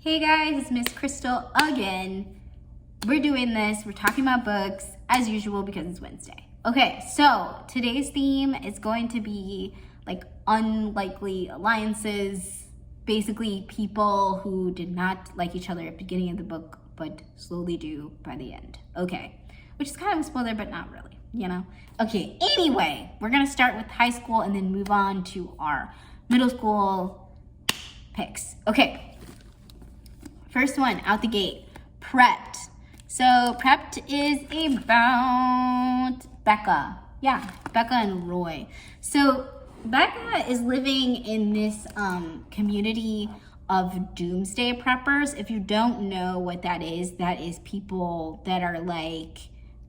Hey guys, it's Miss Crystal again. We're doing this, we're talking about books as usual because it's Wednesday. Okay, so today's theme is going to be like unlikely alliances, basically people who did not like each other at the beginning of the book but slowly do by the end. Okay, which is kind of a spoiler but not really, you know? Okay, anyway, we're gonna start with high school and then move on to our middle school picks. Okay, first one out the gate, Prepped. So Prepped is about Becca. Yeah, Becca and Roy. So Becca is living in this community of doomsday preppers. If you don't know what that is people that are like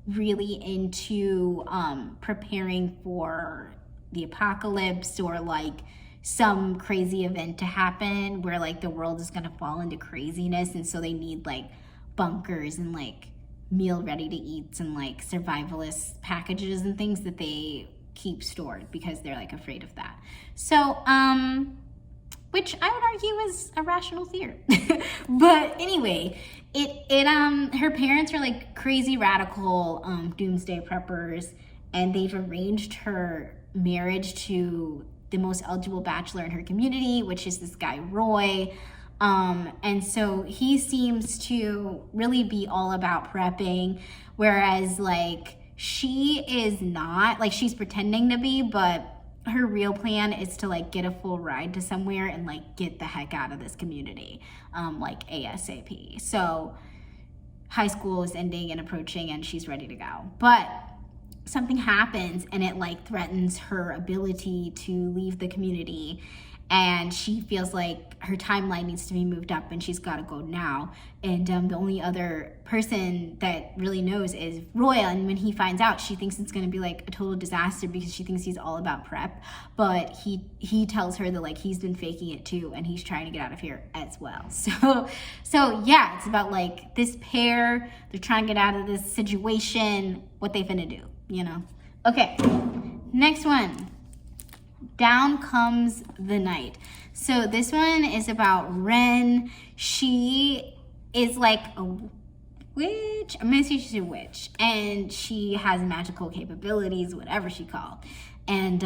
really into preparing for the apocalypse or like some crazy event to happen where like the world is gonna fall into craziness, and so they need like bunkers and like meal ready to eats and like survivalist packages and things that they keep stored because they're like afraid of that. So which I would argue is a rational fear. But anyway, her parents are like crazy radical doomsday preppers, and they've arranged her marriage to the most eligible bachelor in her community, which is this guy Roy. And so he seems to really be all about prepping, whereas like she is not, like she's pretending to be, but her real plan is to like get a full ride to somewhere and like get the heck out of this community, like ASAP. So high school is ending and approaching and she's ready to go. But something happens and it like threatens her ability to leave the community, and she feels like her timeline needs to be moved up and she's got to go now. And the only other person that really knows is Roy, and when he finds out, she thinks it's going to be like a total disaster because she thinks he's all about prep, but he tells her that like he's been faking it too and he's trying to get out of here as well. So yeah, it's about like this pair, they're trying to get out of this situation, what they finna do, you know? Okay, next one. Down Comes the Night. So this one is about Ren. She is like a witch. I'm gonna say she's a witch, and she has magical capabilities, whatever she called. And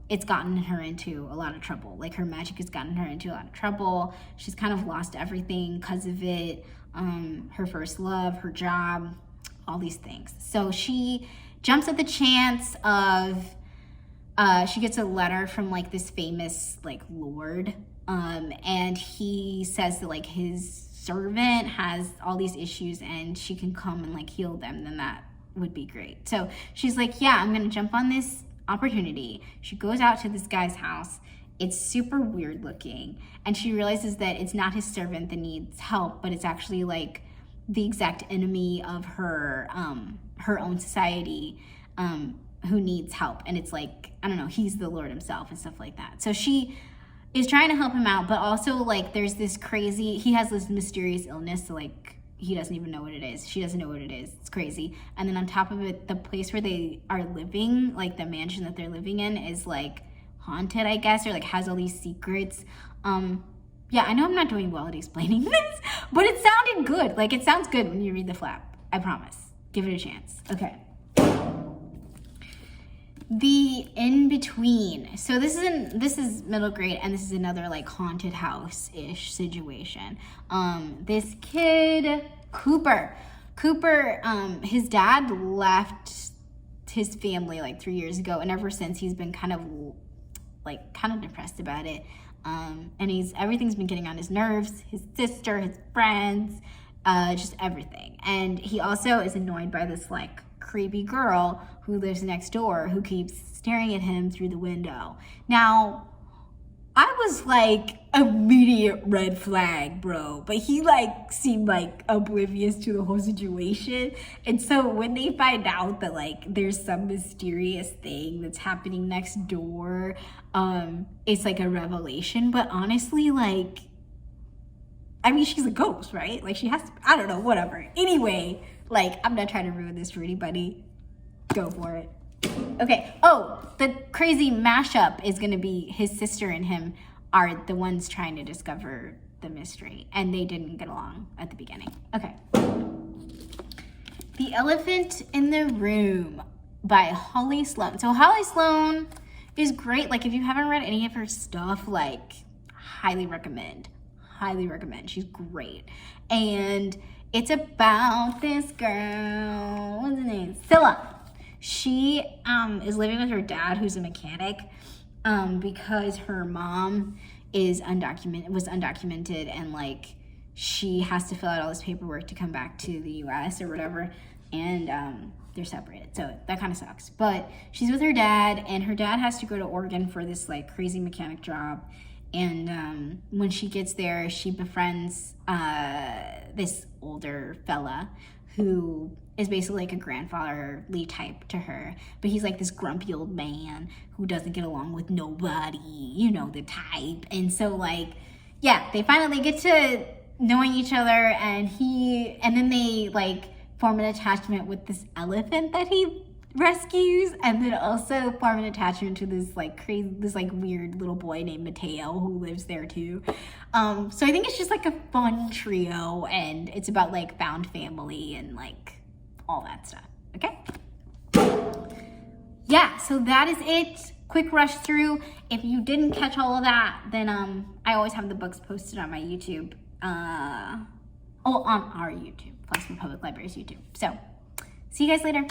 it's gotten her into a lot of trouble. Like her magic has gotten her into a lot of trouble. She's kind of lost everything because of it. Her first love, her job, all these things. So she jumps at the chance of she gets a letter from like this famous like lord, and he says that like his servant has all these issues and she can come and like heal them, then that would be great. So she's like, yeah, I'm gonna jump on this opportunity. She goes out to this guy's house. It's super weird looking, and she realizes that it's not his servant that needs help, but it's actually like the exact enemy of her own society, who needs help. And it's like, I don't know, he's the Lord himself and stuff like that. So she is trying to help him out, but also like there's this crazy, he has this mysterious illness, so like he doesn't even know what it is. She doesn't know what it is. It's crazy. And then on top of it, the place where they are living, like the mansion that they're living in, is like haunted, I guess, or like has all these secrets. Yeah, I know I'm not doing well at explaining this, but it sounded good. Like it sounds good when you read the flap. I promise. Give it a chance. Okay. The In-Betwen. So this is middle grade, and this is another like haunted house-ish situation. This kid, Cooper, his dad left his family like 3 years ago, and ever since he's been kind of depressed about it. And everything's been getting on his nerves, his sister, his friends, just everything. And he also is annoyed by this like creepy girl who lives next door who keeps staring at him through the window. Now, I was like, immediate red flag, bro. But he like seemed like oblivious to the whole situation. And so when they find out that like there's some mysterious thing that's happening next door, it's like a revelation. But honestly, like, I mean, she's a ghost, right? Like she has to, I don't know, whatever. Anyway, like, I'm not trying to ruin this for anybody. Go for it. Okay. Oh, the crazy mashup is going to be his sister and him are the ones trying to discover the mystery, and they didn't get along at the beginning. Okay. The Elephant in the Room by Holly Sloan. So Holly Sloan is great. Like, if you haven't read any of her stuff, like, highly recommend. Highly recommend. She's great. And it's about this girl, what's her name? Scylla. She is living with her dad, who's a mechanic, because her mom was undocumented, and like she has to fill out all this paperwork to come back to the US or whatever, and they're separated, so that kind of sucks. But she's with her dad, and her dad has to go to Oregon for this like crazy mechanic job, and when she gets there, she befriends this older fella who is basically like a grandfatherly type to her, but he's like this grumpy old man who doesn't get along with nobody, you know, the type. And so like, yeah, they finally get to knowing each other, and then they like form an attachment with this elephant that he rescues, and then also form an attachment to this like weird little boy named Mateo who lives there too. So I think it's just like a fun trio, and it's about like found family and like all that stuff. Okay. Yeah, so that is it. Quick rush through. If you didn't catch all of that, then I always have the books posted on my YouTube. On our YouTube, Flexman Public Library's YouTube. So see you guys later.